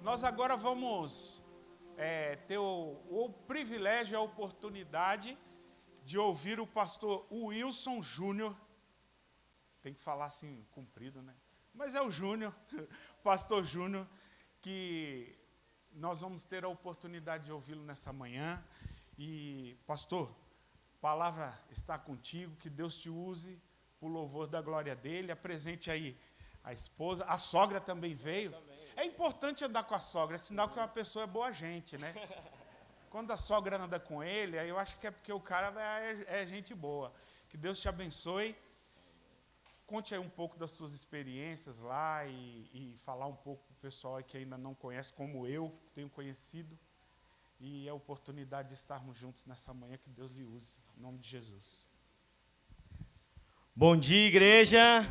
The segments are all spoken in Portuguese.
Nós agora vamos ter o privilégio e a oportunidade de ouvir o pastor Wilson Júnior. Tem que falar assim, comprido, né? Mas é o Júnior, pastor Júnior, que nós vamos ter a oportunidade de ouvi-lo nessa manhã. E, pastor, a palavra está contigo, que Deus te use por louvor da glória dele. Apresente aí a esposa, a sogra também veio. É importante andar com a sogra, é sinal que uma pessoa é boa gente, né? Quando a sogra anda com ele, aí eu acho que é porque o cara é gente boa. Que Deus te abençoe. Conte aí um pouco das suas experiências lá e falar um pouco para o pessoal que ainda não conhece, como eu tenho conhecido. E a oportunidade de estarmos juntos nessa manhã, que Deus lhe use. Em nome de Jesus. Bom dia, igreja.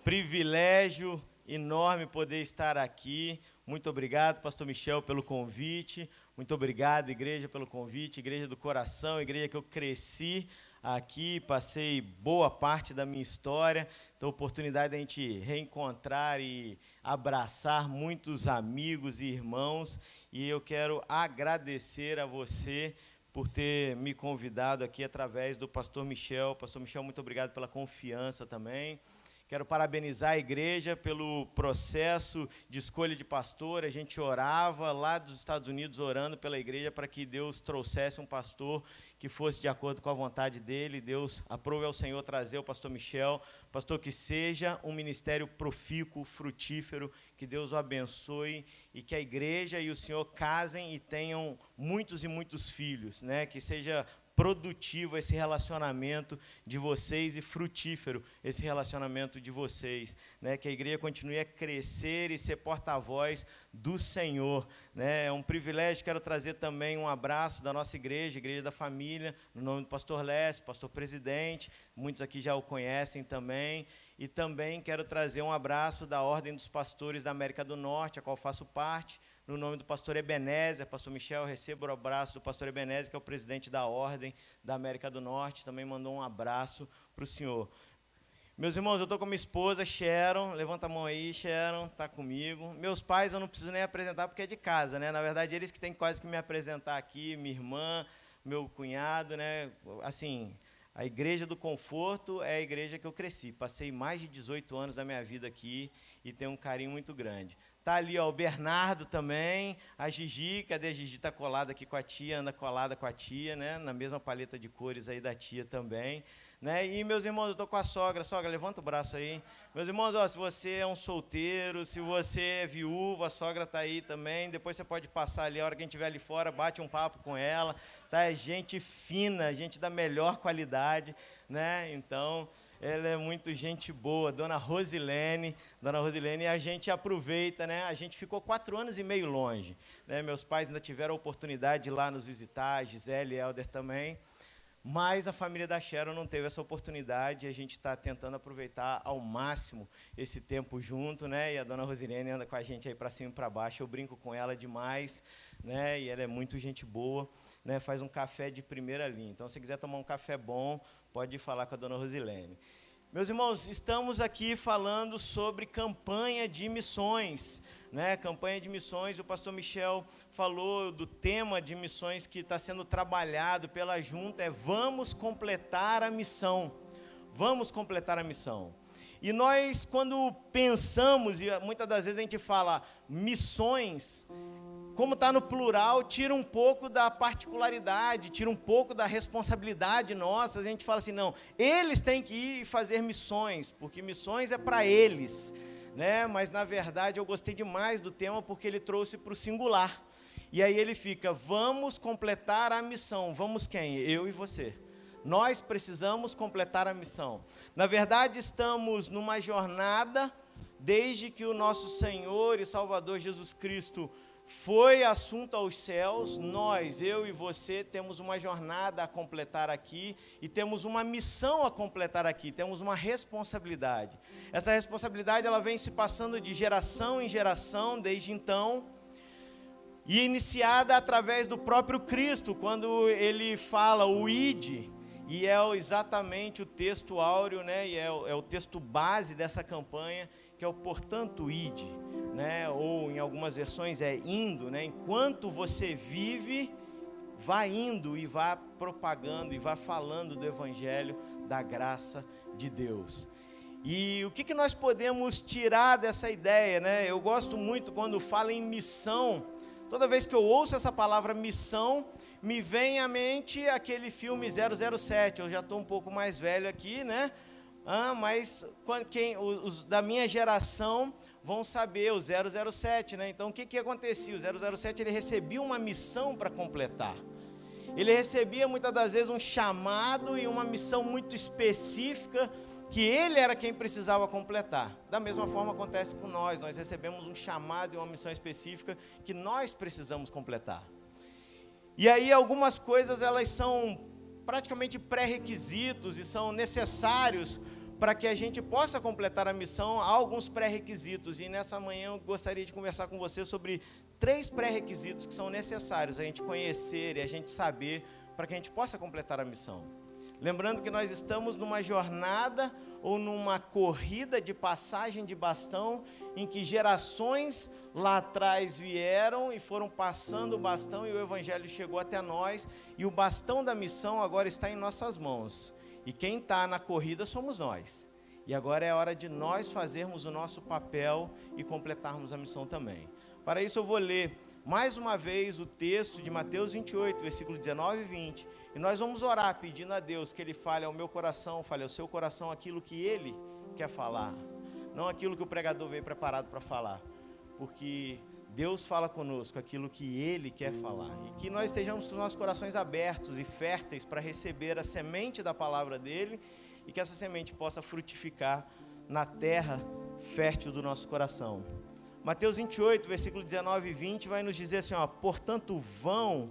Privilégio enorme poder estar aqui. Muito obrigado, pastor Michel, pelo convite. Muito obrigado, igreja, pelo convite. Igreja do coração, igreja que eu cresci aqui, passei boa parte da minha história. Então, oportunidade de a gente reencontrar e abraçar muitos amigos e irmãos. E eu quero agradecer a você por ter me convidado aqui através do pastor Michel. Pastor Michel, muito obrigado pela confiança também. Quero parabenizar a igreja pelo processo de escolha de pastor. A gente orava lá dos Estados Unidos, orando pela igreja para que Deus trouxesse um pastor que fosse de acordo com a vontade dele. Deus aprove ao Senhor trazer o pastor Michel. Pastor, que seja um ministério profícuo, frutífero, que Deus o abençoe e que a igreja e o Senhor casem e tenham muitos e muitos filhos, né? Que seja produtivo esse relacionamento de vocês e frutífero esse relacionamento de vocês, né? Que a igreja continue a crescer e ser porta-voz do Senhor, né? É um privilégio. Quero trazer também um abraço da nossa igreja, Igreja da Família, no nome do pastor Lécio, pastor presidente, muitos aqui já o conhecem também, e também quero trazer um abraço da Ordem dos Pastores da América do Norte, a qual faço parte, no nome do pastor Ebenezer. Pastor Michel, recebo o abraço do pastor Ebenezer, que é o presidente da Ordem da América do Norte, também mandou um abraço para o senhor. Meus irmãos, eu estou com minha esposa, Sharon, levanta a mão aí, Sharon, está comigo. Meus pais eu não preciso nem apresentar porque é de casa, né? Na verdade, eles que têm quase que me apresentar aqui, minha irmã, meu cunhado, né? Assim, a Igreja do Conforto é a igreja que eu cresci. Passei mais de 18 anos da minha vida aqui e tenho um carinho muito grande. Tá ali, ó, o Bernardo também, a Gigi, cadê a Gigi? Está colada aqui com a tia, anda colada com a tia, né? Na mesma paleta de cores aí da tia também, né? E, meus irmãos, eu estou com a sogra. Sogra, levanta o braço aí. Meus irmãos, ó, se você é um solteiro, se você é viúva, a sogra está aí também. Depois você pode passar ali, a hora que a gente estiver ali fora, bate um papo com ela. Tá? É gente fina, gente da melhor qualidade, né? Então, ela é muito gente boa, Dona Rosilene, e a gente aproveita, né? A gente ficou 4 anos e meio longe, né? Meus pais ainda tiveram a oportunidade de ir lá nos visitar, a Gisele e Helder também, mas a família da Sharon não teve essa oportunidade, e a gente está tentando aproveitar ao máximo esse tempo junto, né? E a Dona Rosilene anda com a gente aí para cima e para baixo, eu brinco com ela demais, né? E ela é muito gente boa, né? Faz um café de primeira linha. Então, se quiser tomar um café bom, pode falar com a Dona Rosilene. Meus irmãos, estamos aqui falando sobre campanha de missões, né? Campanha de missões. O pastor Michel falou do tema de missões que está sendo trabalhado pela junta, vamos completar a missão. Vamos completar a missão. E nós, quando pensamos, e muitas das vezes a gente fala missões, como está no plural, tira um pouco da particularidade, tira um pouco da responsabilidade nossa. A gente fala assim, não, eles têm que ir fazer missões, porque missões é para eles, né? Mas, na verdade, eu gostei demais do tema, porque ele trouxe para o singular. E aí ele fica, vamos completar a missão. Vamos quem? Eu e você. Nós precisamos completar a missão. Na verdade, estamos numa jornada, desde que o nosso Senhor e Salvador Jesus Cristo foi assunto aos céus. Nós, eu e você, temos uma jornada a completar aqui e temos uma missão a completar aqui, temos uma responsabilidade. Essa responsabilidade ela vem se passando de geração em geração desde então, e iniciada através do próprio Cristo, quando ele fala o ide, e é exatamente o texto áureo, né? E é o texto base dessa campanha, que é o portanto ide. né? Ou em algumas versões é indo, né? Enquanto você vive, vá indo e vá propagando e vá falando do evangelho da graça de Deus. E o que nós podemos tirar dessa ideia, né? Eu gosto muito quando fala em missão. Toda vez que eu ouço essa palavra missão, me vem à mente aquele filme 007. Eu já estou um pouco mais velho aqui, né? Mas os da minha geração vão saber o 007, né? Então o que acontecia? O 007 ele recebia uma missão para completar. Ele recebia muitas das vezes um chamado e uma missão muito específica que ele era quem precisava completar. Da mesma forma acontece com nós recebemos um chamado e uma missão específica que nós precisamos completar. E aí algumas coisas elas são praticamente pré-requisitos e são necessários para que a gente possa completar a missão. Há alguns pré-requisitos e nessa manhã eu gostaria de conversar com você sobre 3 pré-requisitos que são necessários a gente conhecer e a gente saber para que a gente possa completar a missão. Lembrando que nós estamos numa jornada ou numa corrida de passagem de bastão, em que gerações lá atrás vieram e foram passando o bastão e o evangelho chegou até nós, e o bastão da missão agora está em nossas mãos. E quem está na corrida somos nós. E agora é a hora de nós fazermos o nosso papel e completarmos a missão também. Para isso eu vou ler mais uma vez o texto de Mateus 28, versículos 19 e 20. E nós vamos orar pedindo a Deus que Ele fale ao meu coração, fale ao seu coração aquilo que Ele quer falar. Não aquilo que o pregador veio preparado para falar. Porque Deus fala conosco aquilo que Ele quer falar. E que nós estejamos com os nossos corações abertos e férteis para receber a semente da palavra dEle. E que essa semente possa frutificar na terra fértil do nosso coração. Mateus 28, versículo 19 e 20 vai nos dizer assim, portanto vão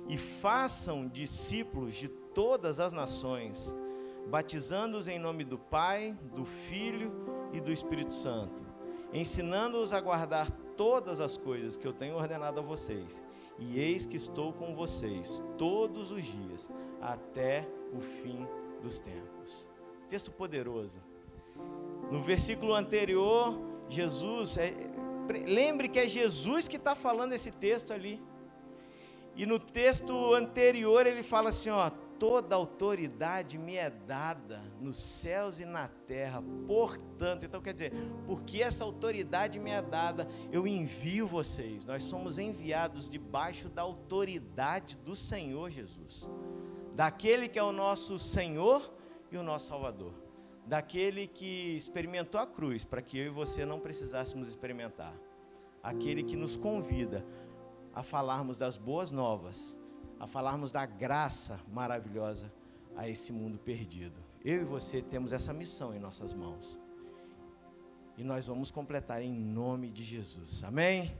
e façam discípulos de todas as nações, batizando-os em nome do Pai, do Filho e do Espírito Santo, ensinando-os a guardar todas as coisas que eu tenho ordenado a vocês. E eis que estou com vocês todos os dias, até o fim dos tempos. Texto poderoso. No versículo anterior, lembre que é Jesus que está falando esse texto ali. E no texto anterior ele fala assim, toda autoridade me é dada nos céus e na terra, portanto, então quer dizer, porque essa autoridade me é dada, eu envio vocês. Nós somos enviados debaixo da autoridade do Senhor Jesus, daquele que é o nosso Senhor e o nosso Salvador, daquele que experimentou a cruz para que eu e você não precisássemos experimentar, aquele que nos convida a falarmos das boas novas, a falarmos da graça maravilhosa a esse mundo perdido. Eu e você temos essa missão em nossas mãos. E nós vamos completar em nome de Jesus. Amém?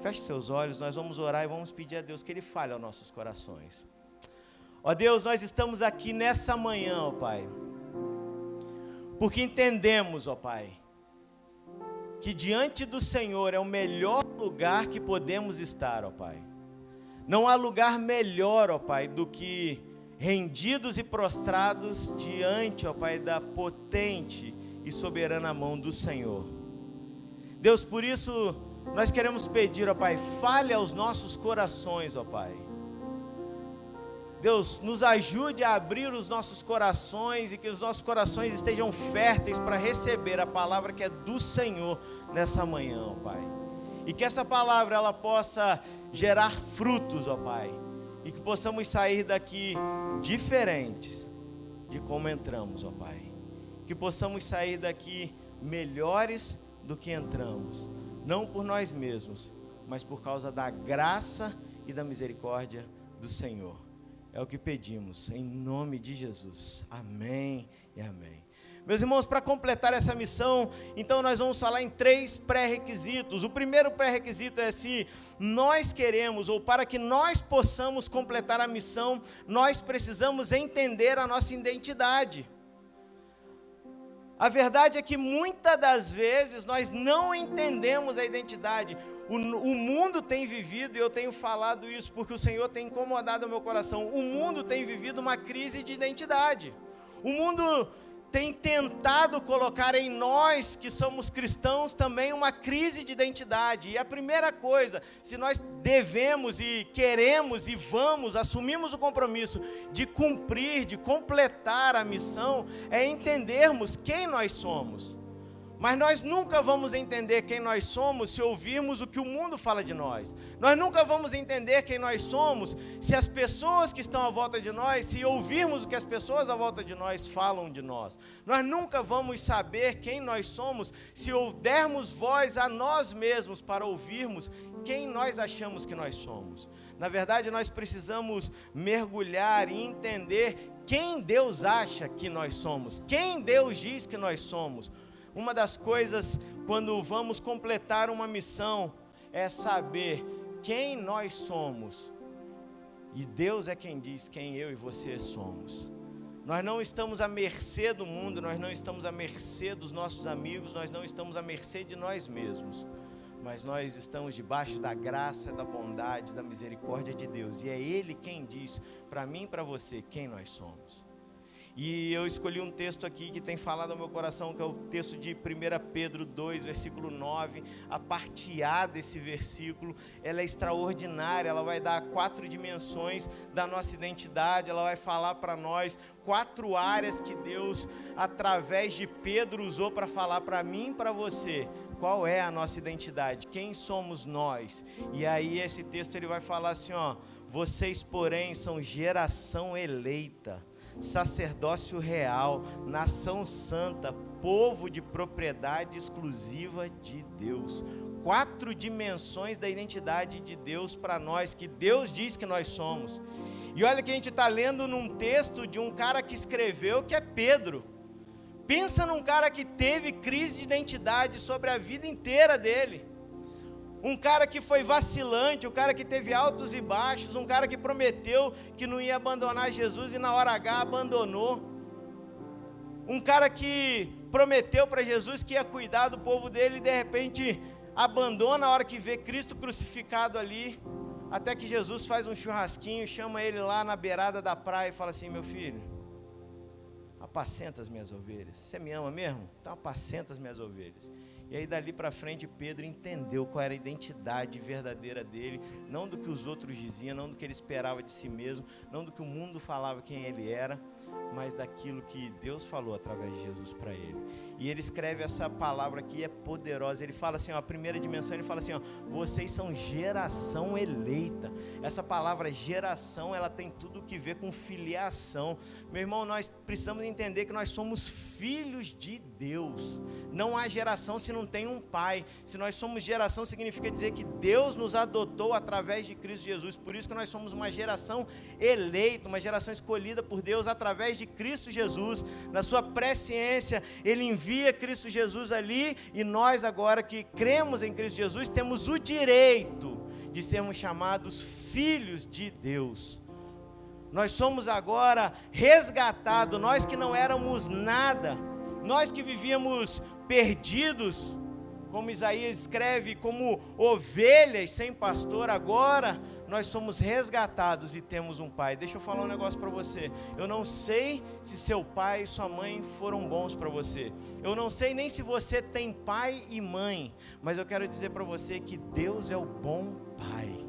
Feche seus olhos, nós vamos orar e vamos pedir a Deus que Ele fale aos nossos corações. Ó Deus, nós estamos aqui nessa manhã, ó Pai, porque entendemos, ó Pai, que diante do Senhor é o melhor lugar que podemos estar, ó Pai. Não há lugar melhor, ó Pai, do que rendidos e prostrados diante, ó Pai, da potente e soberana mão do Senhor. Deus, por isso nós queremos pedir, ó Pai, fale aos nossos corações, ó Pai. Deus, nos ajude a abrir os nossos corações e que os nossos corações estejam férteis para receber a palavra que é do Senhor nessa manhã, ó Pai. E que essa palavra ela possa gerar frutos, ó Pai. E que possamos sair daqui diferentes de como entramos, ó Pai. Que possamos sair daqui melhores do que entramos. Não por nós mesmos, mas por causa da graça e da misericórdia do Senhor. É o que pedimos, em nome de Jesus. Amém e amém. Meus irmãos, para completar essa missão, então nós vamos falar em 3 pré-requisitos. O primeiro pré-requisito é se nós queremos, ou para que nós possamos completar a missão, nós precisamos entender a nossa identidade. A verdade é que muitas das vezes nós não entendemos a identidade. O mundo tem vivido, e eu tenho falado isso porque o Senhor tem incomodado o meu coração, o mundo tem vivido uma crise de identidade. O mundo tem tentado colocar em nós, que somos cristãos, também uma crise de identidade. E a primeira coisa, se nós devemos e queremos e assumimos o compromisso de cumprir, de completar a missão, é entendermos quem nós somos. Mas nós nunca vamos entender quem nós somos se ouvirmos o que o mundo fala de nós. Nós nunca vamos entender quem nós somos se as pessoas que estão à volta de nós, se ouvirmos o que as pessoas à volta de nós falam de nós. Nós nunca vamos saber quem nós somos se dermos voz a nós mesmos para ouvirmos quem nós achamos que nós somos. Na verdade, nós precisamos mergulhar e entender quem Deus acha que nós somos, quem Deus diz que nós somos. Uma das coisas, quando vamos completar uma missão, é saber quem nós somos. E Deus é quem diz quem eu e você somos. Nós não estamos à mercê do mundo, nós não estamos à mercê dos nossos amigos, nós não estamos à mercê de nós mesmos. Mas nós estamos debaixo da graça, da bondade, da misericórdia de Deus. E é Ele quem diz para mim e para você quem nós somos. E eu escolhi um texto aqui que tem falado ao meu coração, que é o texto de 1 Pedro 2, versículo 9. A parte A desse versículo, ela é extraordinária, ela vai dar 4 dimensões da nossa identidade, ela vai falar para nós 4 áreas que Deus, através de Pedro, usou para falar para mim e para você. Qual é a nossa identidade? Quem somos nós? E aí esse texto ele vai falar assim, ó: vocês, porém, são geração eleita, sacerdócio real, nação santa, povo de propriedade exclusiva de Deus. 4 dimensões da identidade de Deus para nós, que Deus diz que nós somos. E olha que a gente está lendo num texto de um cara que escreveu, que é Pedro. Pensa num cara que teve crise de identidade sobre a vida inteira dele. Um cara que foi vacilante, um cara que teve altos e baixos, um cara que prometeu que não ia abandonar Jesus e na hora H abandonou. Um cara que prometeu para Jesus que ia cuidar do povo dele e de repente abandona a hora que vê Cristo crucificado ali, até que Jesus faz um churrasquinho, chama ele lá na beirada da praia e fala assim: meu filho, apacenta as minhas ovelhas. Você me ama mesmo? Então apacenta as minhas ovelhas. E aí dali para frente Pedro entendeu qual era a identidade verdadeira dele, não do que os outros diziam, não do que ele esperava de si mesmo, não do que o mundo falava quem ele era, mas daquilo que Deus falou através de Jesus para ele. E ele escreve essa palavra aqui, é poderosa. Ele fala assim, ó, a primeira dimensão, ele fala assim, ó: vocês são geração eleita. Essa palavra geração, ela tem tudo que ver com filiação. Meu irmão, nós precisamos entender que nós somos filhos de Deus. Não há geração se não tem um pai. Se nós somos geração, significa dizer que Deus nos adotou através de Cristo Jesus. Por isso que nós somos uma geração eleita, uma geração escolhida por Deus através de Cristo Jesus. Na sua presciência, Ele envia Cristo Jesus ali, e nós agora que cremos em Cristo Jesus, temos o direito de sermos chamados filhos de Deus. Nós somos agora resgatados, nós que não éramos nada, nós que vivíamos perdidos, como Isaías escreve, como ovelhas sem pastor, agora nós somos resgatados e temos um pai. Deixa eu falar um negócio para você. Eu não sei se seu pai e sua mãe foram bons para você. Eu não sei nem se você tem pai e mãe, mas eu quero dizer para você que Deus é o bom pai.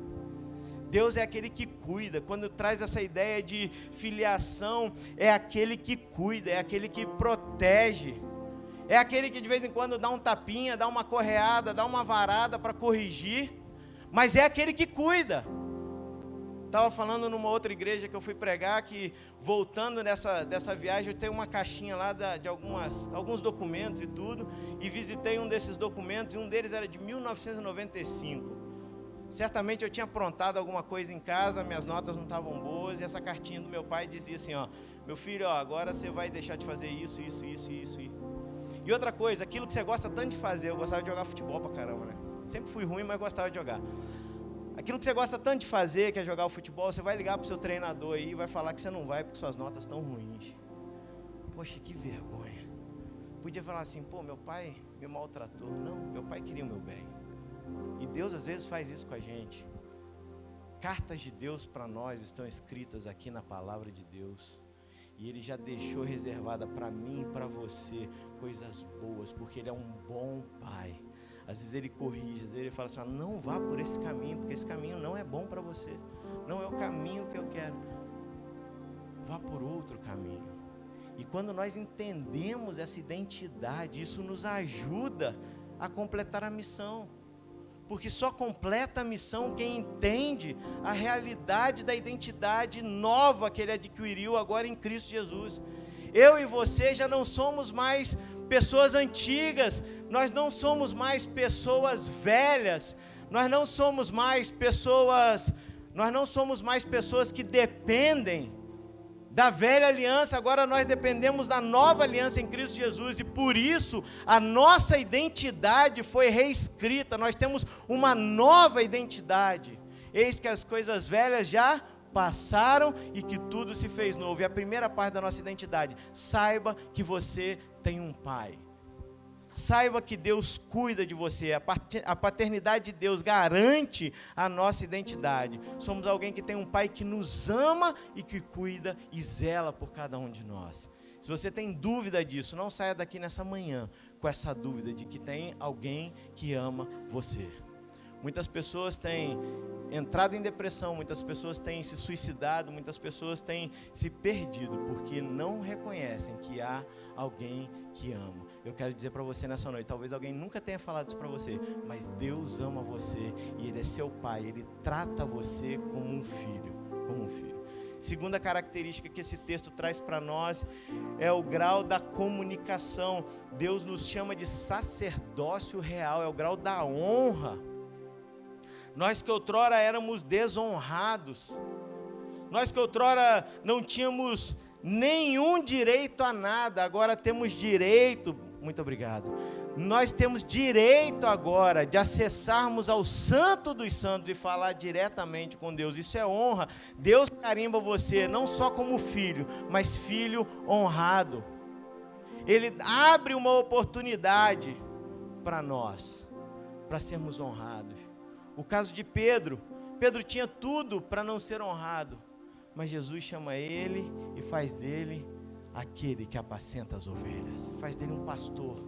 Deus é aquele que cuida. Quando traz essa ideia de filiação, é aquele que cuida, é aquele que protege. É aquele que de vez em quando dá um tapinha, dá uma correada, dá uma varada para corrigir, mas é aquele que cuida. Estava falando numa outra igreja que eu fui pregar, que voltando dessa viagem, eu tenho uma caixinha lá de alguns documentos e tudo, e visitei um desses documentos, e um deles era de 1995. Certamente eu tinha aprontado alguma coisa em casa, minhas notas não estavam boas, e essa cartinha do meu pai dizia assim, ó: meu filho, ó, agora você vai deixar de fazer isso. E outra coisa, aquilo que você gosta tanto de fazer, eu gostava de jogar futebol pra caramba, né? Sempre fui ruim, mas gostava de jogar. Aquilo que você gosta tanto de fazer, que é jogar o futebol, você vai ligar pro seu treinador aí e vai falar que você não vai porque suas notas estão ruins. Poxa, que vergonha. Podia falar assim, pô, meu pai me maltratou. Não, meu pai queria o meu bem. E Deus às vezes faz isso com a gente. Cartas de Deus para nós estão escritas aqui na palavra de Deus. E Ele já deixou reservada para mim e para você coisas boas, porque Ele é um bom Pai. Às vezes Ele corrige, às vezes Ele fala assim, não vá por esse caminho, porque esse caminho não é bom para você. Não é o caminho que eu quero. Vá por outro caminho. E quando nós entendemos essa identidade, isso nos ajuda a completar a missão. Porque só completa a missão quem entende a realidade da identidade nova que ele adquiriu agora em Cristo Jesus. Eu e você já não somos mais pessoas antigas, nós não somos mais pessoas velhas, nós não somos mais pessoas que dependem da velha aliança. Agora nós dependemos da nova aliança em Cristo Jesus, e por isso a nossa identidade foi reescrita, nós temos uma nova identidade. Eis que as coisas velhas já passaram e que tudo se fez novo. E a primeira parte da nossa identidade: saiba que você tem um Pai. Saiba que Deus cuida de você. A paternidade de Deus garante a nossa identidade. Somos alguém que tem um Pai que nos ama e que cuida e zela por cada um de nós. Se você tem dúvida disso, não saia daqui nessa manhã com essa dúvida de que tem alguém que ama você. Muitas pessoas têm entrado em depressão, muitas pessoas têm se suicidado, muitas pessoas têm se perdido porque não reconhecem que há alguém que ama. Eu quero dizer para você nessa noite, talvez alguém nunca tenha falado isso para você, mas Deus ama você e Ele é seu Pai, Ele trata você como um filho, Segunda característica que esse texto traz para nós é o grau da comunicação. Deus nos chama de sacerdócio real, é o grau da honra. Nós que outrora éramos desonrados, nós que outrora não tínhamos nenhum direito a nada, agora temos direito, muito obrigado, nós temos direito agora de acessarmos ao Santo dos Santos e falar diretamente com Deus. Isso é honra. Deus carimba você não só como filho, mas filho honrado. Ele abre uma oportunidade para nós, para sermos honrados. O caso de Pedro tinha tudo para não ser honrado, mas Jesus chama ele e faz dele aquele que apacenta as ovelhas, faz dele um pastor,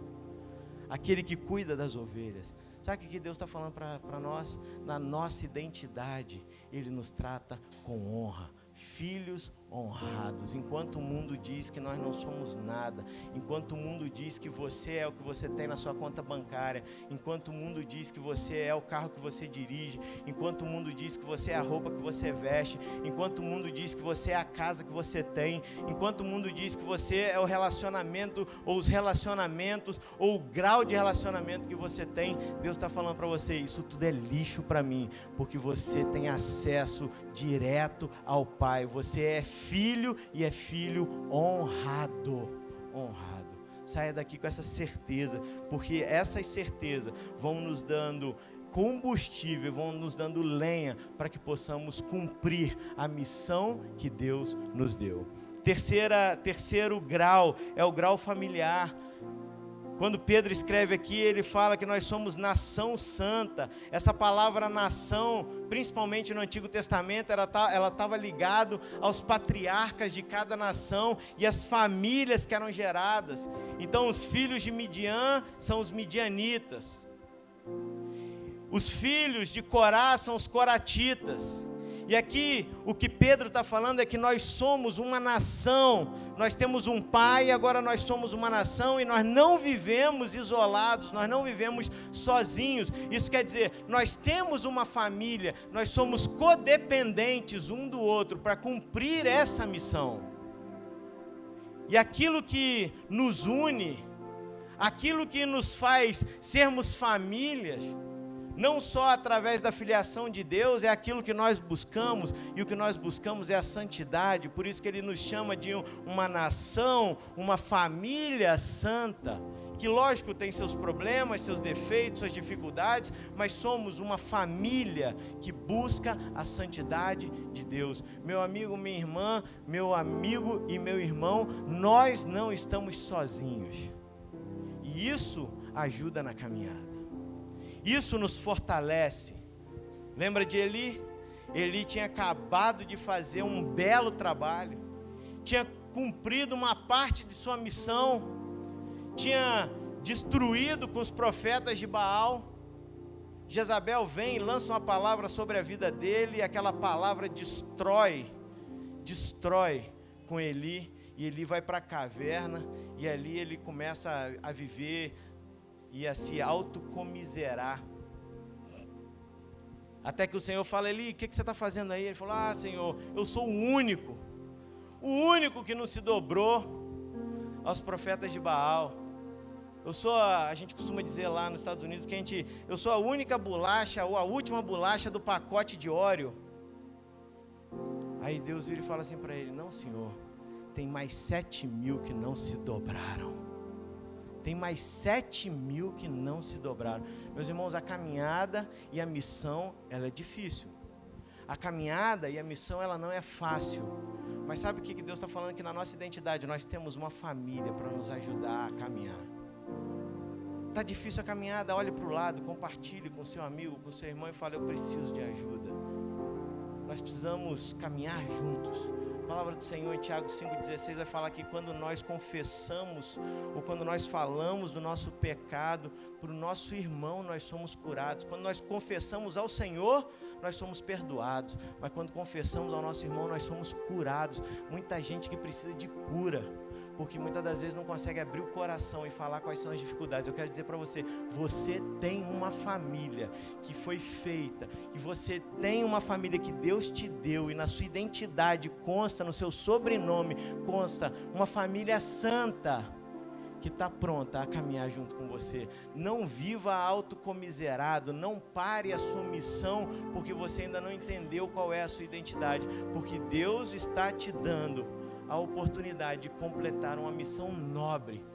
aquele que cuida das ovelhas. Sabe o que Deus está falando para nós? Na nossa identidade, Ele nos trata com honra, filhos honrados. Enquanto o mundo diz que nós não somos nada, enquanto o mundo diz que você é o que você tem na sua conta bancária, enquanto o mundo diz que você é o carro que você dirige, enquanto o mundo diz que você é a roupa que você veste, enquanto o mundo diz que você é a casa que você tem, enquanto o mundo diz que você é o relacionamento, ou os relacionamentos, ou o grau de relacionamento que você tem, Deus está falando para você, isso tudo é lixo para mim, porque você tem acesso direto ao Pai, você é filho e é filho honrado. Saia daqui com essa certeza, porque essas certezas vão nos dando combustível, vão nos dando lenha para que possamos cumprir a missão que Deus nos deu. Terceiro grau é o grau familiar. Quando Pedro escreve aqui, ele fala que nós somos nação santa. Essa palavra nação, principalmente no Antigo Testamento, ela estava ligada aos patriarcas de cada nação e as famílias que eram geradas. Então os filhos de Midian são os midianitas. Os filhos de Corá são os coratitas. E aqui o que Pedro está falando é que nós somos uma nação, nós temos um pai, agora nós somos uma nação e nós não vivemos isolados, nós não vivemos sozinhos. Isso quer dizer, nós temos uma família, nós somos codependentes um do outro para cumprir essa missão. E aquilo que nos une, aquilo que nos faz sermos famílias, não só através da filiação de Deus, é aquilo que nós buscamos, e o que nós buscamos é a santidade. Por isso que Ele nos chama de uma nação, uma família santa, que lógico tem seus problemas, seus defeitos, suas dificuldades, mas somos uma família que busca a santidade de Deus. Meu amigo, minha irmã, meu amigo e meu irmão, nós não estamos sozinhos, e isso ajuda na caminhada. Isso nos fortalece. Lembra de Eli? Eli tinha acabado de fazer um belo trabalho, tinha cumprido uma parte de sua missão, tinha destruído com os profetas de Baal. Jezabel vem e lança uma palavra sobre a vida dele, e aquela palavra destrói com Eli, e Eli vai para a caverna, e ali ele começa a viver e a se autocomiserar. Até que o Senhor fala: Eli, o que você está fazendo aí? Ele falou: Senhor, eu sou o único que não se dobrou aos profetas de Baal. A gente costuma dizer lá nos Estados Unidos que eu sou a única bolacha, ou a última bolacha do pacote de Oreo. Aí Deus vira e fala assim para ele: não, Senhor, tem mais 7.000 que não se dobraram. Tem mais 7.000 que não se dobraram. Meus irmãos, a caminhada e a missão, ela é difícil. A caminhada e a missão, ela não é fácil. Mas sabe o que Deus está falando? Que na nossa identidade nós temos uma família para nos ajudar a caminhar. Está difícil a caminhada, olhe para o lado, compartilhe com seu amigo, com seu irmão e fale: eu preciso de ajuda. Nós precisamos caminhar juntos. A palavra do Senhor em Tiago 5,16 vai falar que quando nós confessamos, ou quando nós falamos do nosso pecado para o nosso irmão, nós somos curados. Quando nós confessamos ao Senhor, nós somos perdoados. Mas quando confessamos ao nosso irmão, nós somos curados. Muita gente que precisa de cura, porque muitas das vezes não consegue abrir o coração e falar quais são as dificuldades. Eu quero dizer para você: você tem uma família que foi feita, e você tem uma família que Deus te deu, e na sua identidade consta, no seu sobrenome consta uma família santa, que está pronta a caminhar junto com você. Não viva autocomiserado, não pare a sua missão, porque você ainda não entendeu qual é a sua identidade, porque Deus está te dando a oportunidade de completar uma missão nobre,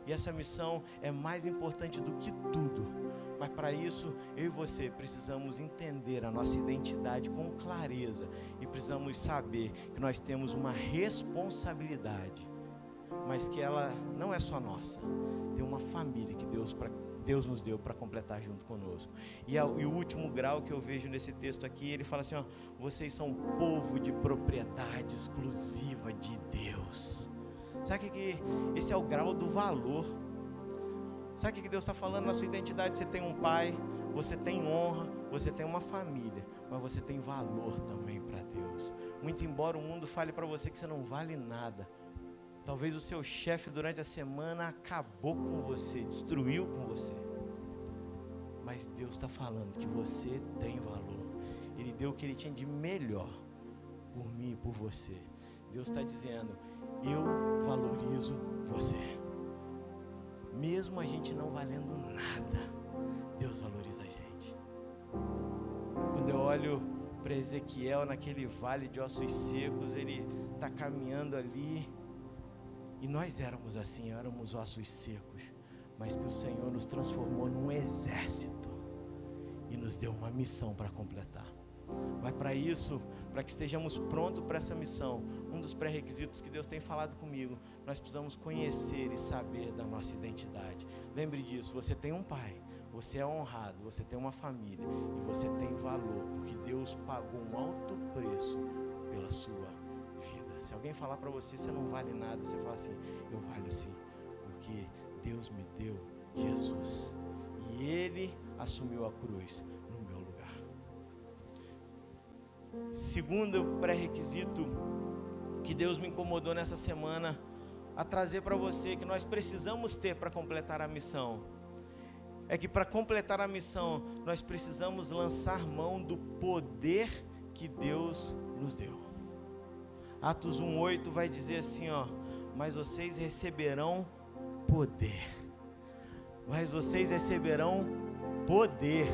e essa missão é mais importante do que tudo. Mas para isso, eu e você precisamos entender a nossa identidade com clareza, e precisamos saber que nós temos uma responsabilidade, mas que ela não é só nossa. Tem uma família que Deus nos deu para completar junto conosco. E o último grau que eu vejo nesse texto aqui, ele fala assim: vocês são um povo de propriedade exclusiva de Deus. Sabe que esse é o grau do valor? Sabe o que Deus está falando na sua identidade? Você tem um pai, você tem honra, você tem uma família, mas você tem valor também para Deus. Muito embora o mundo fale para você que você não vale nada, talvez o seu chefe durante a semana acabou com você, destruiu com você, mas Deus está falando que você tem valor. Ele deu o que Ele tinha de melhor por mim e por você. Deus está dizendo: eu valorizo você. Mesmo a gente não valendo nada, Deus valoriza a gente. Quando eu olho para Ezequiel naquele vale de ossos secos, ele está caminhando ali, e nós éramos assim, éramos ossos secos, mas que o Senhor nos transformou num exército e nos deu uma missão para completar. Mas para isso, para que estejamos prontos para essa missão, um dos pré-requisitos que Deus tem falado comigo, nós precisamos conhecer e saber da nossa identidade. Lembre disso: você tem um pai, você é honrado, você tem uma família, e você tem valor, porque Deus pagou um alto preço pela sua vida. Se alguém falar para você: você não vale nada, você fala assim: eu valho sim, porque Deus me deu Jesus, e Ele assumiu a cruz no meu lugar. Segundo pré-requisito que Deus me incomodou nessa semana a trazer para você, que nós precisamos ter para completar a missão, é que para completar a missão nós precisamos lançar mão do poder que Deus nos deu. Atos 1:8 vai dizer assim: mas vocês receberão poder. Mas vocês receberão poder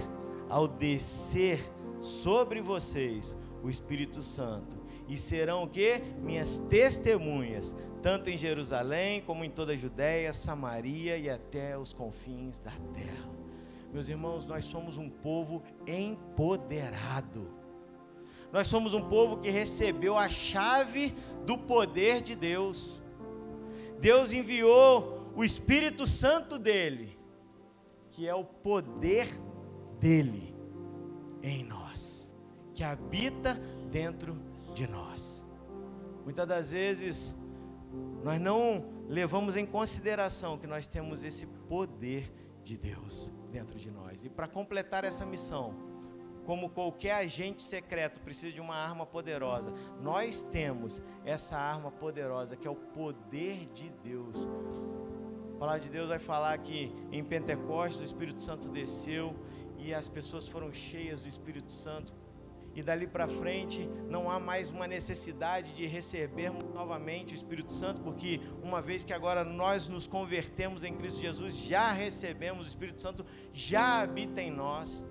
ao descer sobre vocês o Espírito Santo, e serão o quê? Minhas testemunhas, tanto em Jerusalém como em toda a Judéia, Samaria e até os confins da terra. Meus irmãos, nós somos um povo empoderado. Nós somos um povo que recebeu a chave do poder de Deus. Deus enviou o Espírito Santo dele, que é o poder dele em nós, que habita dentro de nós. Muitas das vezes nós não levamos em consideração que nós temos esse poder de Deus dentro de nós. E para completar essa missão, como qualquer agente secreto precisa de uma arma poderosa, nós temos essa arma poderosa que é o poder de Deus. A palavra de Deus vai falar que em Pentecostes o Espírito Santo desceu e as pessoas foram cheias do Espírito Santo. E dali para frente não há mais uma necessidade de recebermos novamente o Espírito Santo, porque uma vez que agora nós nos convertemos em Cristo Jesus, já recebemos o Espírito Santo, já habita em nós.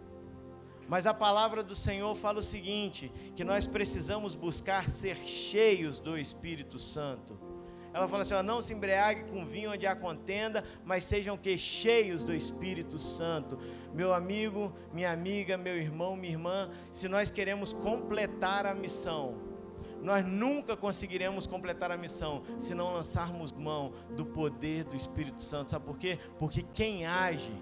Mas a palavra do Senhor fala o seguinte, que nós precisamos buscar ser cheios do Espírito Santo. Ela fala assim, ó, não se embriague com vinho onde há contenda, mas sejam que cheios do Espírito Santo. Meu amigo, minha amiga, meu irmão, minha irmã, se nós queremos completar a missão, nós nunca conseguiremos completar a missão se não lançarmos mão do poder do Espírito Santo. Sabe por quê? Porque quem age,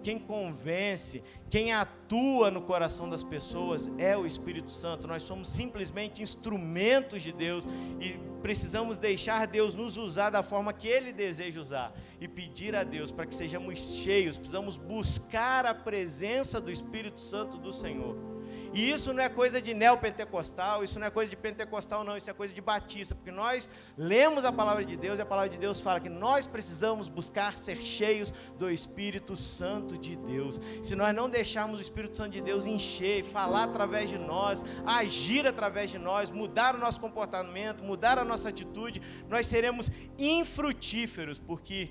quem convence, quem atua no coração das pessoas é o Espírito Santo. Nós somos simplesmente instrumentos de Deus e precisamos deixar Deus nos usar da forma que Ele deseja usar e pedir a Deus para que sejamos cheios. Precisamos buscar a presença do Espírito Santo do Senhor. E isso não é coisa de neopentecostal, isso não é coisa de pentecostal não, isso é coisa de batista, porque nós lemos a palavra de Deus e a palavra de Deus fala que nós precisamos buscar ser cheios do Espírito Santo de Deus. Se nós não deixarmos o Espírito Santo de Deus encher, falar através de nós, agir através de nós, mudar o nosso comportamento, mudar a nossa atitude, nós seremos infrutíferos, porque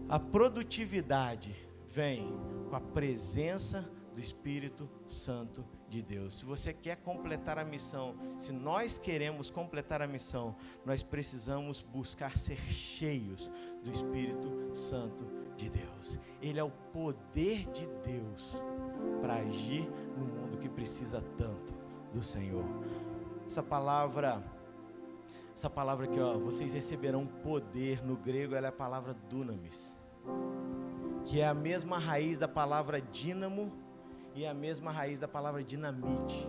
a produtividade vem com a presença do Espírito Santo de Deus. Se você quer completar a missão, se nós queremos completar a missão, nós precisamos buscar ser cheios do Espírito Santo de Deus. Ele é o poder de Deus para agir no mundo que precisa tanto do Senhor. Essa palavra aqui, ó, vocês receberão poder, no grego ela é a palavra dunamis, que é a mesma raiz da palavra dínamo e a mesma raiz da palavra dinamite,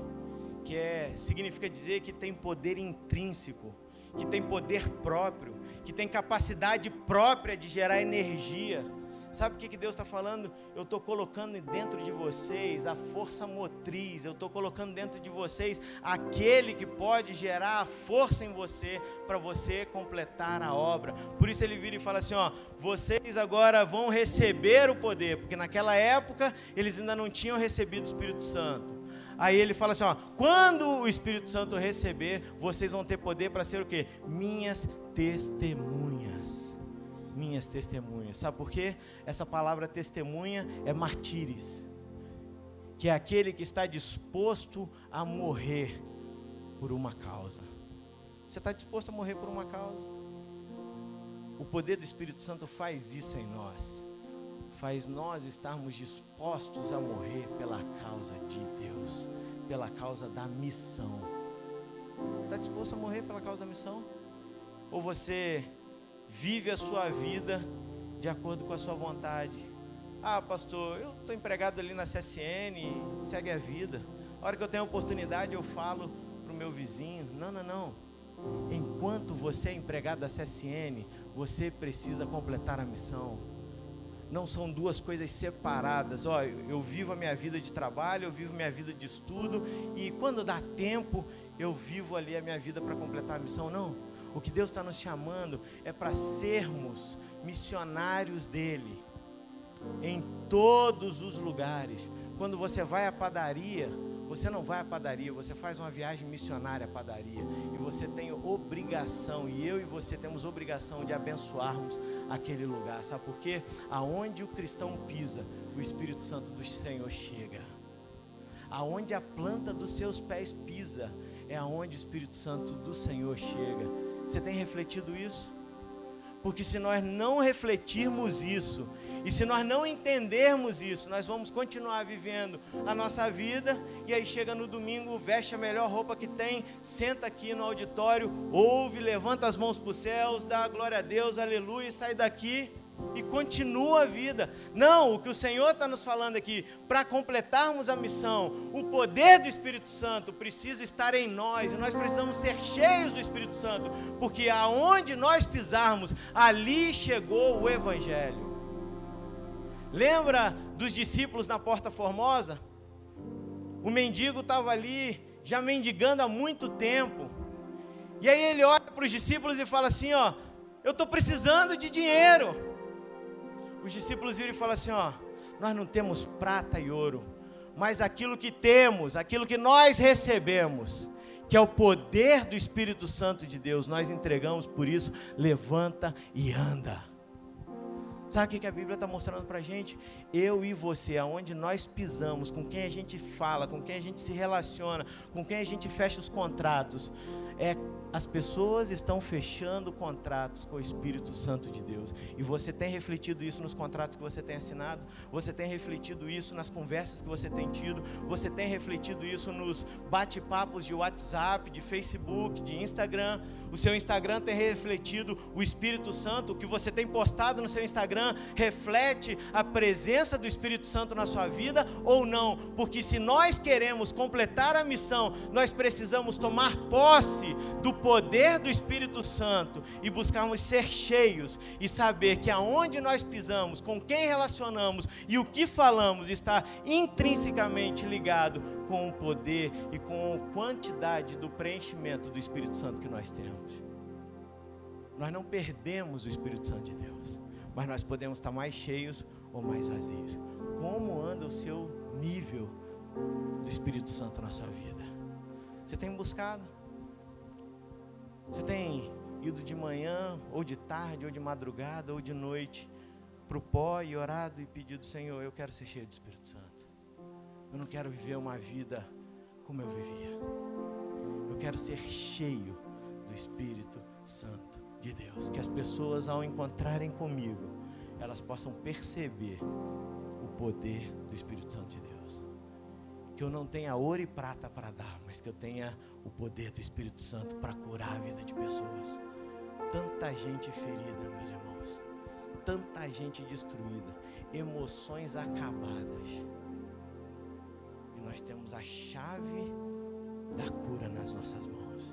que significa dizer que tem poder intrínseco, que tem poder próprio, que tem capacidade própria de gerar energia. Sabe o que Deus está falando? Eu estou colocando dentro de vocês a força motriz, eu estou colocando dentro de vocês aquele que pode gerar a força em você, para você completar a obra. Por isso ele vira e fala assim, ó, vocês agora vão receber o poder, porque naquela época eles ainda não tinham recebido o Espírito Santo. Aí ele fala assim, ó, quando o Espírito Santo receber, vocês vão ter poder para ser o quê? Minhas testemunhas. Minhas testemunhas. Sabe por quê? Essa palavra testemunha é martíris, que é aquele que está disposto a morrer por uma causa. Você está disposto a morrer por uma causa? O poder do Espírito Santo faz isso em nós, faz nós estarmos dispostos a morrer pela causa de Deus, pela causa da missão. Está disposto a morrer pela causa da missão? Ou você vive a sua vida de acordo com a sua vontade? Ah, pastor, eu estou empregado ali na CSN, segue a vida. A hora que eu tenho a oportunidade eu falo para o meu vizinho. Não. Enquanto você é empregado da CSN, você precisa completar a missão. Não são duas coisas separadas. Ó, eu vivo a minha vida de trabalho, eu vivo a minha vida de estudo, e quando dá tempo, eu vivo ali a minha vida para completar a missão. Não. O que Deus está nos chamando é para sermos missionários dele em todos os lugares. Quando você vai à padaria, você não vai à padaria, você faz uma viagem missionária à padaria, e você tem obrigação, e eu e você temos obrigação de abençoarmos aquele lugar. Sabe por quê? Aonde o cristão pisa, o Espírito Santo do Senhor chega. Aonde a planta dos seus pés pisa, é aonde o Espírito Santo do Senhor chega. Você tem refletido isso? Porque se nós não refletirmos isso, e se nós não entendermos isso, nós vamos continuar vivendo a nossa vida, e aí chega no domingo, veste a melhor roupa que tem, senta aqui no auditório, ouve, levanta as mãos para os céus, dá glória a Deus, aleluia, e sai daqui e continua a vida. Não, o que o Senhor está nos falando aqui, para completarmos a missão, o poder do Espírito Santo precisa estar em nós, e nós precisamos ser cheios do Espírito Santo, porque aonde nós pisarmos, ali chegou o Evangelho. Lembra dos discípulos na Porta Formosa? O mendigo estava ali, já mendigando há muito tempo, e aí ele olha para os discípulos e fala assim, ó, eu estou precisando de dinheiro. Os discípulos viram e falam assim, ó, nós não temos prata e ouro, mas aquilo que temos, aquilo que nós recebemos, que é o poder do Espírito Santo de Deus, nós entregamos, por isso, levanta e anda. Sabe o que a Bíblia está mostrando para a gente? Eu e você, aonde nós pisamos, com quem a gente fala, com quem a gente se relaciona, com quem a gente fecha os contratos, as pessoas estão fechando contratos com o Espírito Santo de Deus. E você tem refletido isso nos contratos que você tem assinado? Você tem refletido isso nas conversas que você tem tido? Você tem refletido isso nos bate-papos de WhatsApp, de Facebook, de Instagram? O seu Instagram tem refletido o Espírito Santo? O que você tem postado no seu Instagram reflete a presença do Espírito Santo na sua vida ou não? Porque se nós queremos completar a missão, nós precisamos tomar posse do poder do Espírito Santo e buscarmos ser cheios e saber que aonde nós pisamos, com quem relacionamos e o que falamos está intrinsecamente ligado com o poder e com a quantidade do preenchimento do Espírito Santo que nós temos. Nós não perdemos o Espírito Santo de Deus, mas nós podemos estar mais cheios ou mais vazios. Como anda o seu nível do Espírito Santo na sua vida? Você tem buscado? Você tem ido de manhã, ou de tarde, ou de madrugada, ou de noite, para o pó e orado e pedido, Senhor, eu quero ser cheio do Espírito Santo. Eu não quero viver uma vida como eu vivia. Eu quero ser cheio do Espírito Santo de Deus. Que as pessoas, ao encontrarem comigo, elas possam perceber o poder do Espírito Santo de Deus. Que eu não tenha ouro e prata para dar, mas que eu tenha o poder do Espírito Santo para curar a vida de pessoas. Tanta gente ferida, meus irmãos, tanta gente destruída, emoções acabadas, e nós temos a chave da cura nas nossas mãos,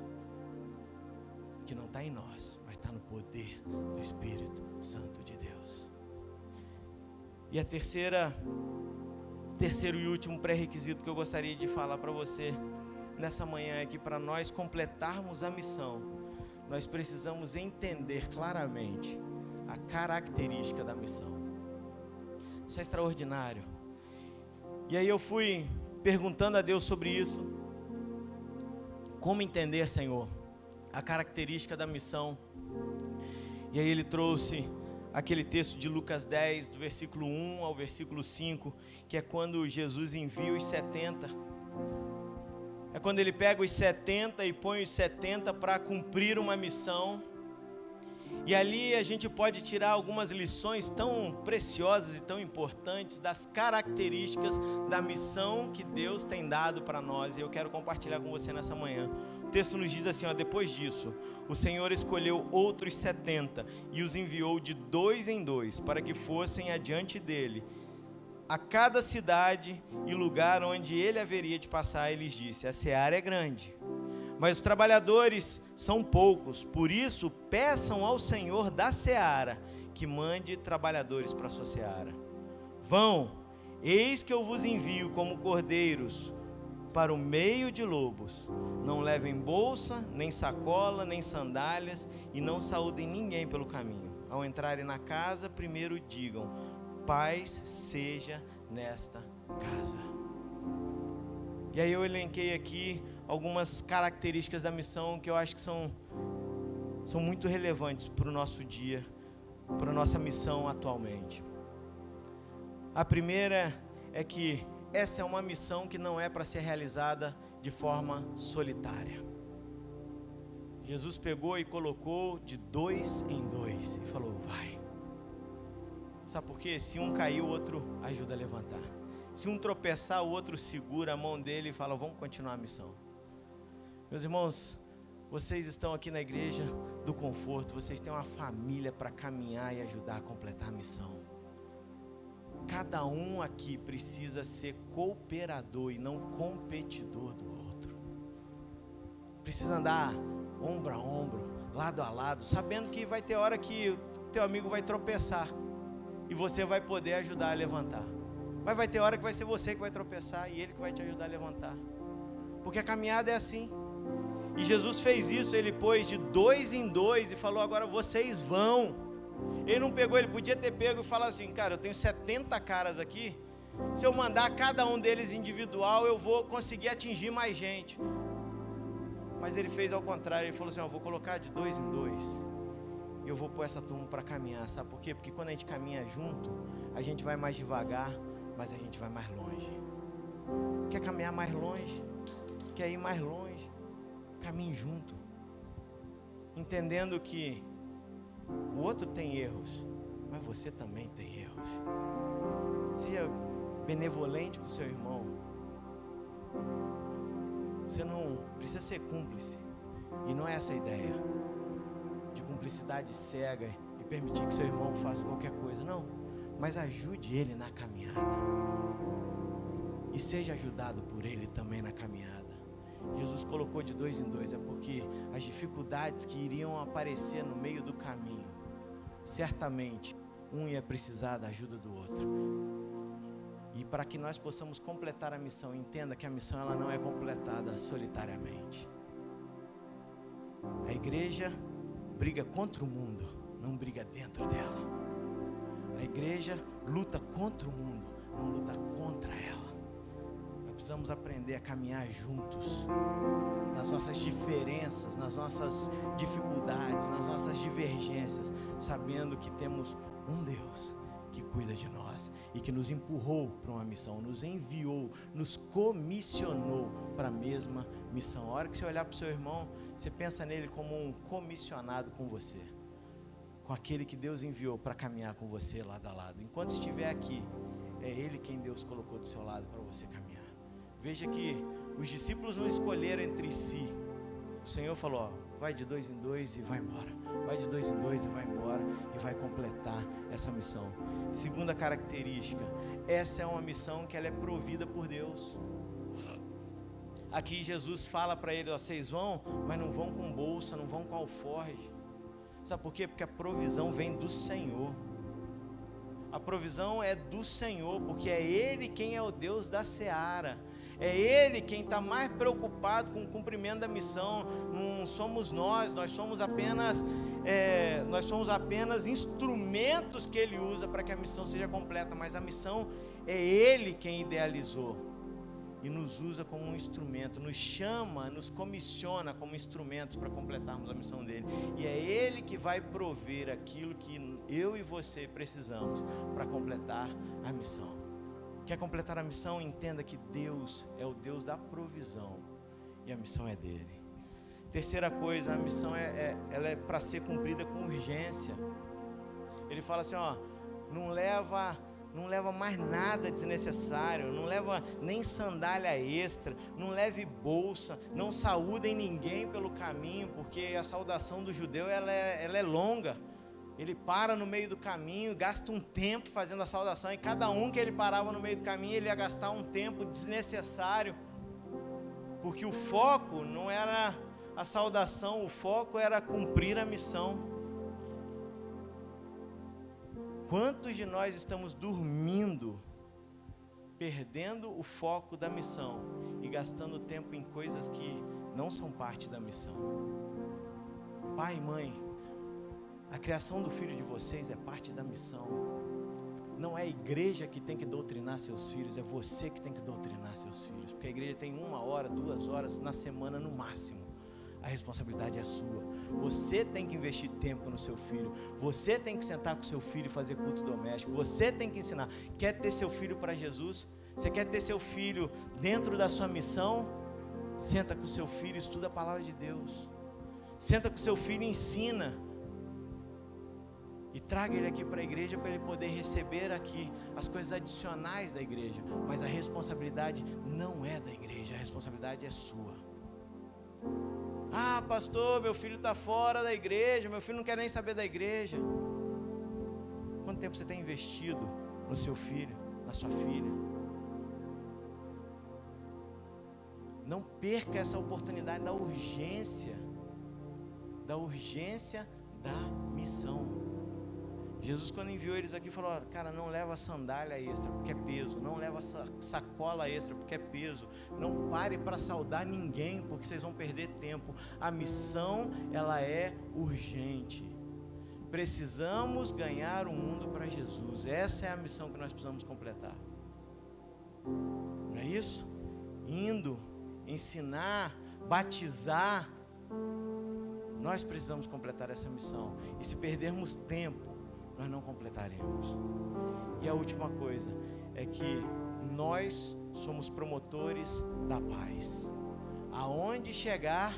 que não está em nós, mas está no poder do Espírito Santo de Deus. E a terceiro e último pré-requisito que eu gostaria de falar para você nessa manhã é que para nós completarmos a missão, nós precisamos entender claramente a característica da missão. Isso é extraordinário. E aí eu fui perguntando a Deus sobre isso. Como entender, Senhor, a característica da missão? E aí Ele trouxe aquele texto de Lucas 10, do versículo 1 ao versículo 5, que é quando Jesus envia os 70. É quando Ele pega os 70 e põe os 70 para cumprir uma missão. E ali a gente pode tirar algumas lições tão preciosas e tão importantes das características da missão que Deus tem dado para nós. E eu quero compartilhar com você nessa manhã. O texto nos diz assim, ó, depois disso, o Senhor escolheu outros 70 e os enviou de 2 em 2 para que fossem adiante dele. A cada cidade e lugar onde ele haveria de passar, ele disse, a seara é grande, mas os trabalhadores são poucos, por isso peçam ao Senhor da seara que mande trabalhadores para a sua seara. Vão, eis que eu vos envio como cordeiros para o meio de lobos. Não levem bolsa, nem sacola, nem sandálias, e não saúdem ninguém pelo caminho. Ao entrarem na casa, primeiro digam, paz seja nesta casa. E aí eu elenquei aqui algumas características da missão que eu acho que são muito relevantes para o nosso dia, para a nossa missão atualmente. A primeira é que essa é uma missão que não é para ser realizada de forma solitária. Jesus pegou e colocou de 2 em 2 e falou, vai. Sabe por quê? Se um cair, o outro ajuda a levantar. Se um tropeçar, o outro segura a mão dele e fala, vamos continuar a missão. Meus irmãos, Vocês estão aqui na igreja do conforto, vocês têm uma família para caminhar e ajudar a completar a missão. Cada um aqui precisa ser cooperador e não competidor do outro. Precisa andar ombro a ombro, lado a lado, sabendo que vai ter hora que o teu amigo vai tropeçar e você vai poder ajudar a levantar. Mas vai ter hora que vai ser você que vai tropeçar e ele que vai te ajudar a levantar. Porque a caminhada é assim. E Jesus fez isso, ele pôs de 2 em 2 e falou: agora vocês vão. Ele não pegou, ele podia ter pego e falar assim: cara, eu tenho 70 caras aqui, se eu mandar cada um deles individual, eu vou conseguir atingir mais gente. Mas ele fez ao contrário, ele falou assim: eu vou colocar de 2 em 2 e eu vou pôr essa turma para caminhar. Sabe por quê? Porque quando a gente caminha junto, a gente vai mais devagar, mas a gente vai mais longe. Quer caminhar mais longe? Quer ir mais longe? Caminhe junto, entendendo que o outro tem erros, mas você também tem erros. Seja benevolente com o seu irmão. Você não precisa ser cúmplice, e não é essa a ideia de cumplicidade cega e permitir que seu irmão faça qualquer coisa, não, mas ajude ele na caminhada e seja ajudado por ele também na caminhada. Jesus colocou de 2 em 2, é porque as dificuldades que iriam aparecer no meio do caminho, certamente um ia precisar da ajuda do outro. E para que nós possamos completar a missão, entenda que a missão ela não é completada solitariamente. A igreja briga contra o mundo, não briga dentro dela. A igreja luta contra o mundo, não luta contra ela. Precisamos aprender a caminhar juntos, nas nossas diferenças, nas nossas dificuldades, nas nossas divergências, sabendo que temos um Deus que cuida de nós e que nos empurrou para uma missão, nos enviou, nos comissionou para a mesma missão. A hora que você olhar para o seu irmão, você pensa nele como um comissionado com você, com aquele que Deus enviou para caminhar com você lado a lado. Enquanto estiver aqui, é Ele quem Deus colocou do seu lado para você caminhar. Veja que os discípulos não escolheram entre si. O Senhor falou: vai de 2 em 2 e vai embora. Vai de 2 em 2 e vai embora e vai completar essa missão. Segunda característica, essa é uma missão que ela é provida por Deus. Aqui Jesus fala para eles: vocês vão, mas não vão com bolsa, não vão com alforje. Sabe por quê? Porque a provisão vem do Senhor. A provisão é do Senhor, porque é Ele quem é o Deus da seara. É Ele quem está mais preocupado com o cumprimento da missão. Não somos nós somos apenas instrumentos que Ele usa para que a missão seja completa. Mas a missão é Ele quem idealizou e nos usa como um instrumento, nos chama, nos comissiona como instrumentos para completarmos a missão dele. E é Ele que vai prover aquilo que eu e você precisamos para completar a missão. Quer completar a missão? Entenda que Deus é o Deus da provisão e a missão é dele. Terceira coisa, a missão ela é para ser cumprida com urgência. Ele fala assim: não leva mais nada desnecessário, não leva nem sandália extra, não leve bolsa, não saúdem ninguém pelo caminho, porque a saudação do judeu ela é longa. Ele para no meio do caminho, gasta um tempo fazendo a saudação, e cada um que ele parava no meio do caminho, ele ia gastar um tempo desnecessário, porque o foco não era a saudação, o foco era cumprir a missão. Quantos de nós estamos dormindo, perdendo o foco da missão e gastando tempo em coisas que não são parte da missão? Pai e mãe, a criação do filho de vocês é parte da missão. Não é a igreja que tem que doutrinar seus filhos, é você que tem que doutrinar seus filhos, porque a igreja tem 1 hora, 2 horas na semana no máximo. A responsabilidade é sua. Você tem que investir tempo no seu filho. Você tem que sentar com seu filho e fazer culto doméstico. Você tem que ensinar. Quer ter seu filho para Jesus? Você quer ter seu filho dentro da sua missão? Senta com seu filho e estuda a palavra de Deus. Senta com seu filho e ensina. E traga ele aqui para a igreja para ele poder receber aqui as coisas adicionais da igreja. Mas a responsabilidade não é da igreja, a responsabilidade é sua. Ah, pastor, meu filho está fora da igreja, meu filho não quer nem saber da igreja. Quanto tempo você tem investido no seu filho, na sua filha? Não perca essa oportunidade da urgência da missão. Jesus, quando enviou eles aqui, falou: cara, não leva sandália extra porque é peso, não leva sacola extra porque é peso, não pare para saudar ninguém porque vocês vão perder tempo. A missão, ela é urgente. Precisamos ganhar o mundo para Jesus. Essa é a missão que nós precisamos completar. Não é isso? Indo, ensinar, batizar. Nós precisamos completar essa missão. E se perdermos tempo, nós não completaremos. E a última coisa é que nós somos promotores da paz. Aonde chegar,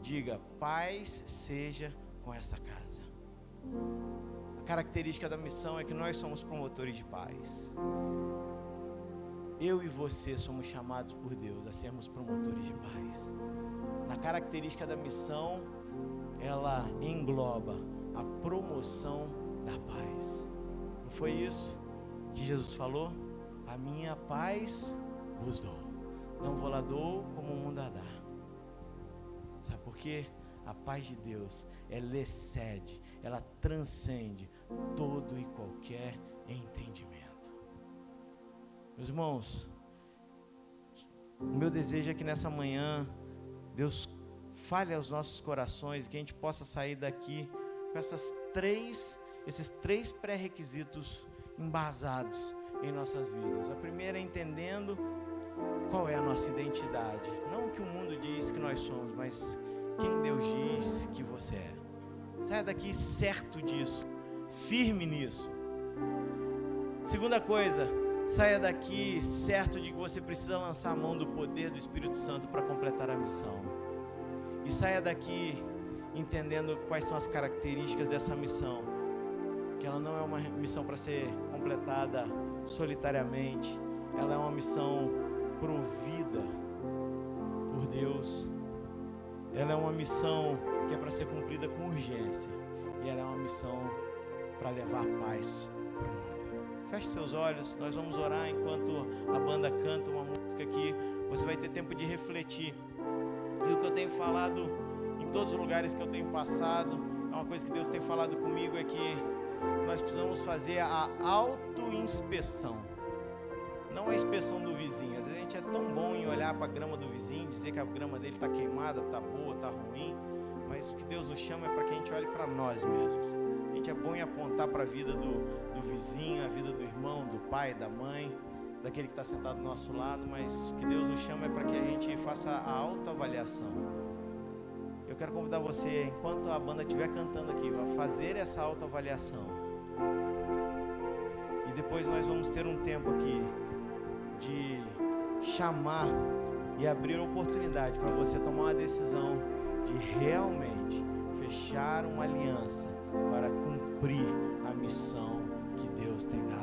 diga: paz seja com essa casa. A característica da missão é que nós somos promotores de paz. Eu e você somos chamados por Deus a sermos promotores de paz. Na característica da missão, ela engloba a promoção da paz. Não foi isso que Jesus falou? A minha paz vos dou, não vou lá dou como o mundo a dá. Sabe por quê? A paz de Deus, ela excede, ela transcende todo e qualquer entendimento. Meus irmãos, o meu desejo é que nessa manhã Deus fale aos nossos corações e que a gente possa sair daqui com esses três pré-requisitos embasados em nossas vidas. A primeira é entendendo qual é a nossa identidade, não o que o mundo diz que nós somos, mas quem Deus diz que você é. Saia daqui certo disso, firme nisso. Segunda coisa, saia daqui certo de que você precisa lançar a mão do poder do Espírito Santo para completar a missão. E saia daqui entendendo quais são as características dessa missão, que ela não é uma missão para ser completada solitariamente, ela é uma missão provida por Deus, ela é uma missão que é para ser cumprida com urgência, e ela é uma missão para levar paz para o mundo. Feche seus olhos, nós vamos orar enquanto a banda canta uma música aqui, você vai ter tempo de refletir. E o que eu tenho falado em todos os lugares que eu tenho passado, é uma coisa que Deus tem falado comigo, é que nós precisamos fazer a autoinspeção, não a inspeção do vizinho. Às vezes a gente é tão bom em olhar para a grama do vizinho, dizer que a grama dele está queimada, está boa, está ruim, mas o que Deus nos chama é para que a gente olhe para nós mesmos. A gente é bom em apontar para a vida do vizinho, a vida do irmão, do pai, da mãe, daquele que está sentado do nosso lado, mas o que Deus nos chama é para que a gente faça a autoavaliação. Eu quero convidar você, enquanto a banda estiver cantando aqui, a fazer essa autoavaliação. E depois nós vamos ter um tempo aqui de chamar e abrir oportunidade para você tomar uma decisão de realmente fechar uma aliança para cumprir a missão que Deus tem dado